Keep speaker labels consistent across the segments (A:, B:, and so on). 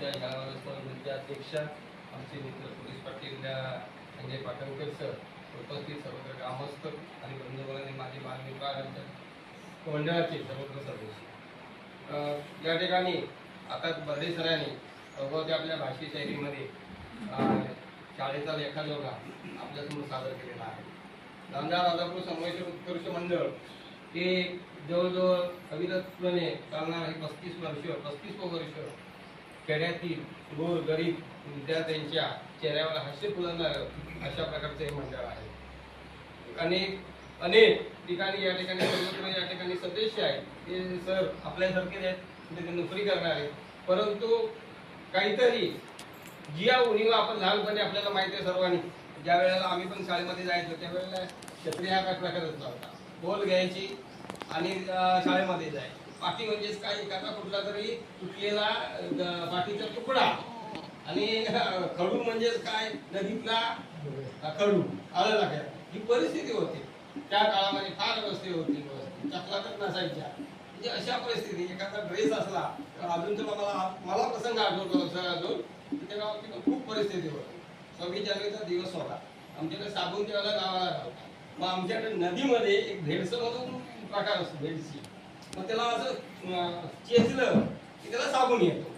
A: आमच्या शाळा व्यवस्थापनाचे अध्यक्ष आमचे मित्र पोलीस पाटील संजय पाटणकर सर, उपस्थित सर्व ग्रामस्थ आणि बंधूभगिनी, माझे बालमित्र मंडळाचे सर्व सदस्य, या ठिकाणी आता बर्डे सरांनी अगोदर आपल्या भाषी शैलीमध्ये शाळेचा लेखाजोखा आपल्यासमोर सादर केलेला आहे. नांदगाव राजापूर संमेश्वर उत्कर्ष मंडळ हे जवळजवळ अविरतपणे चालणारे 35 वर्ष खेड्यातील गोर गरीब विद्यार्थ्यांच्या चेहऱ्यावर हास्य फुलवणारं अशा प्रकारचं हे मंडळ आहे. अनेक ठिकाणी या ठिकाणी सर्वत्र या ठिकाणी सदस्य आहेत, ते सर आपल्यासारखे आहेत, म्हणजे ते नोकरी करणार आहेत, परंतु काहीतरी जी उणीवा आपण लहानपणी आपल्याला माहिती आहे सर्वांनी, ज्या वेळेला आम्ही पण शाळेमध्ये जायचो त्यावेळेला छत्री हा काय प्रकारच होता, बोल घ्यायची आणि शाळेमध्ये जायची. पाठी म्हणजेच काय, एखादा कुठला तरी तुटलेला पाठीचा तुकडा, आणि खडू म्हणजेच काय, नदीतला खडू, आलं लक्षात. ही परिस्थिती होती त्या काळामध्ये, फार व्यवस्थित होती, चकला तर नसायच्या, म्हणजे अशा परिस्थिती. एखादा ड्रेस असला तर अजून तर मला प्रसंग आठवतो सर, अजून तेव्हा खूप परिस्थिती होती. 26 जानेवारीचा दिवस होता, आमच्याकडे साबण तेव्हा गावाला होता. मग आमच्याकडे नदीमध्ये एक भेडसं म्हणून प्रकार असतो, भेडसी. मग त्याला असं चेचलं की त्याला साबण येतो.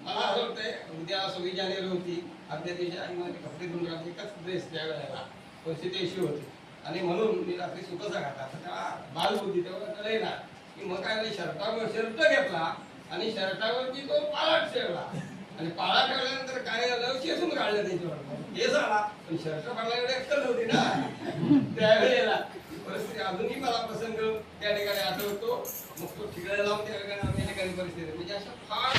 A: मला आठवतंय उद्या 26 जानेवारी होती, आदल्या दिवशी आणि माझे कपडे धुवून राहते, एकच ड्रेस त्यावेळेला परिस्थिती अशी होती, आणि म्हणून मी रात्री सुकसा घातला. तेव्हा बालबुद्धी तेव्हा कळले ना की मग काय, शर्टावर शर्ट घेतला आणि शर्टावरती तो पाळा ठेवला, आणि पाळा ठेवल्यानंतर काय झालं, शेसून काढलं त्याच्यावर, हे झाला. पण शर्ट पाळला एवढी अक्कल नव्हती ना त्यावेळेला. परिस्थिती अजूनही मला प्रसंग त्या ठिकाणी आठवतो. मग तो ठिकाणी लावून त्या ठिकाणी परिस्थिती, म्हणजे अशा फार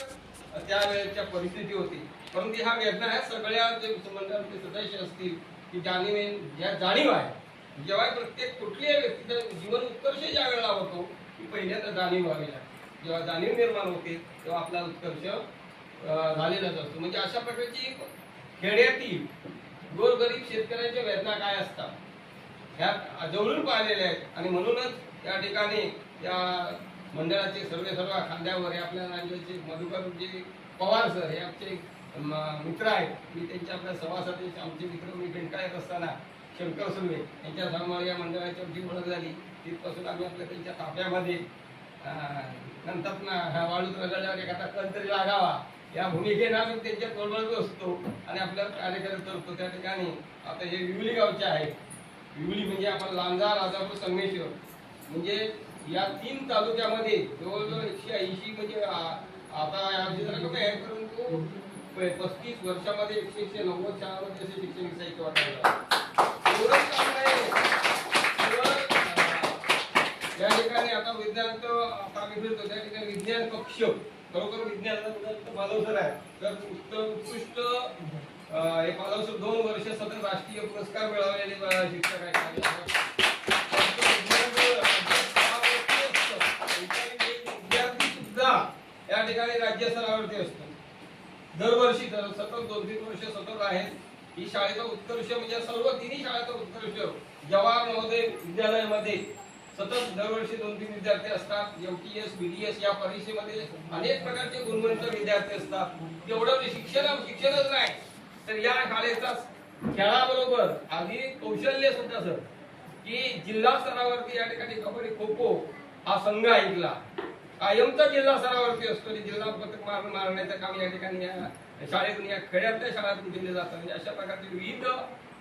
A: त्यावेळेच्या परिस्थिती होती. परंतु हा वेदना आहे सगळ्या जे मंडळाचे सदस्य असतील की जाणीव आहे. जेव्हा प्रत्येक कुठल्याही व्यक्तीचं जीवन उत्कर्ष ज्या वेळेला होतो की पहिल्यांदा जाणीव व्हावी लागते. जेव्हा जाणीव निर्माण होते तेव्हा आपला उत्कर्ष झालेलाच असतो. म्हणजे अशा प्रकारची खेड्यातील गोरगरीब शेतकऱ्यांच्या वेदना काय असतात ह्या जवळून पाहिलेल्या आहेत, आणि म्हणूनच या ठिकाणी या मंडळाचे सर्व खांद्यावर हे आपल्या राज्याचे मधुकर पवार सर हे आमचे मित्र आहेत. मी त्यांच्या आपल्या सभासाठी आमचे मित्र, मी भेंटा येत असताना शंकर सुर्वे यांच्या समोर या मंडळाची जी ओळख झाली, तिथपासून आम्ही आपल्या त्यांच्या ताफ्यामध्ये नंतर वाळूत रगडल्यावर एखादा कण तरी लागावा या भूमिकेने आम्ही त्यांच्या तोडवळतो असतो आणि आपल्याला कार्यक्रम करतो. त्या ठिकाणी आता हे विवली गावचे आहे. विवली म्हणजे आपण लांजा, राजापूर, संगमेश्वर, म्हणजे या 3 तालुक्यामध्ये जवळजवळ 180, म्हणजे आता आहे, परंतु 35 वर्षामध्ये 190 शाळांमध्ये असे शिक्षण साहित्य वाटायला या ठिकाणी. आता विज्ञान तर आता आम्ही फिरतो त्या ठिकाणी विज्ञान कक्ष, खरोखर विज्ञानाचा मालवसर आहे. तर उत्कृष्ट हे मालवसर 2 वर्ष सतत राष्ट्रीय पुरस्कार मिळवलेले शिक्षक आहेत. विद्यार्थी सुद्धा या ठिकाणी राज्य स्तरावरती असतो दरवर्षी, सतत 2-3 वर्ष सतत आहेत. ही शाळेचा उत्कर्ष म्हणजे सर्व तिन्ही शाळेचा उत्कर्ष जवाहर नवोदय विद्यालयामध्ये सतत दरवर्षी 2-3 विद्यार्थी असतात. MTS BDS या परीक्षेमध्ये अनेक प्रकारचे गुणवंत विद्यार्थी असतात. एवढं शिक्षणच नाही तर या शाळेचा खेळाबरोबर आधी कौशल्य सुद्धा सर, की जिल्हा स्तरावरती या ठिकाणी कबड्डी, खो खो हा संघ ऐकला कायमचा जिल्हा स्तरावरती असतो. जिल्हा पथक मारण्याचं काम या ठिकाणी शाळेतून, या खेड्यातल्या शाळेतून केले जातात. म्हणजे अशा प्रकारचे विविध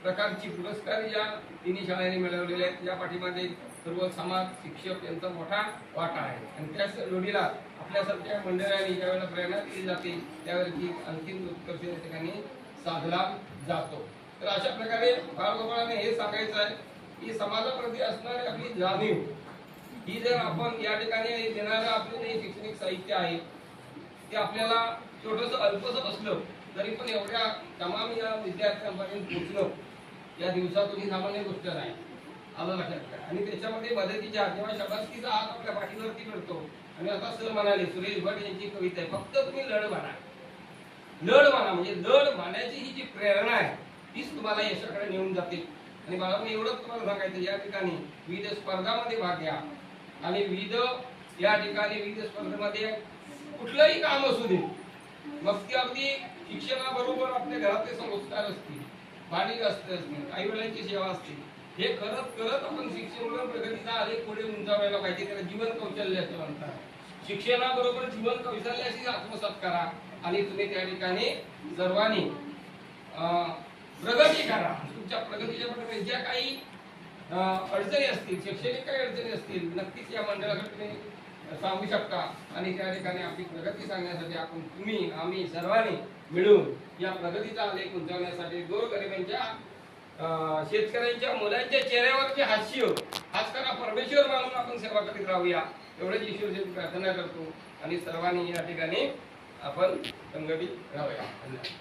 A: प्रकारची पुरस्कार या तिन्ही शाळांनी मिळवलेले आहेत. या पाठीमागे सर्व समाज, शिक्षक यांचा मोठा वाटा आहे, आणि त्याच जोडीला आपल्यासारख्या मंडळांनी ज्यावेळेला प्रेरणा दिली जाते त्यावेळी आणखीन उत्कर्ष या ठिकाणी साधला जातो. तर अशा प्रकारे बाळगोपाळाने हे सांगायचं आहे की समाजाप्रती असणारी आपली जाणीव ही जर आपण या ठिकाणी देणारं आपले जे शैक्षणिक साहित्य आहे ते आपल्याला छोटंसं अल्पसं असलं तरी पण एवढ्या तमाम या विद्यार्थ्यांपर्यंत पोहोचणं या दिवसातून ही सामान्य गोष्ट नाही, आलं लक्षात. आणि त्याच्यामध्ये मदतीच्या जेव्हा शबासकीचा हात आपल्या पाठीवरती करतो, आणि आता सर म्हणाले, सुरेश भट यांची कविता आहे, फक्त तुम्ही लढ म्हणा. लढ म्हणा म्हणजे लढ मानायची ही जी प्रेरणा आहे तीच तुम्हाला यशाकडे नेऊन जाते. आणि मला पण एवढंच तुम्हाला सांगायचं, या ठिकाणी विविध स्पर्धामध्ये भाग घ्या, आणि विविध या ठिकाणी विविध स्पर्धेमध्ये कुठलंही काम असू दे, मग ती अगदी शिक्षणाबरोबर आपल्या घरातले संस्कार असतील, पाणी असतील, आई वडिलांची सेवा असतील, हे करत करत आपण शिक्षण प्रगतीचा आलेख पुढे उंचावायला पाहिजे. त्याला जीवन कौशल्य असं म्हणतात. शिक्षणाबरोबर जीवन कौशल्याशी आत्मसात करा आणि तुम्ही त्या ठिकाणी सर्वांनी प्रगती करा. तुमच्या प्रगतीच्या प्रकारे ज्या काही अडचणी असतील, शैक्षणिक काही अडचणी असतील, नक्कीच या मंडळाकडे तुम्ही सांगू शकता आणि त्या ठिकाणी आपली प्रगती सांगण्यासाठी आपण तुम्ही आम्ही सर्वांनी मिळून या प्रगतीचा आलेख उंचावण्यासाठी गोरगरिबांच्या शेतकऱ्यांच्या मुलांच्या चेहऱ्यावरचे हास्य करा, परमेश्वर मानून आपण सेवा करीत राहूया एवढंच ईश्वरची प्रार्थना करतो आणि सर्वांनी या ठिकाणी आपण संघटित राहूया. धन्यवाद.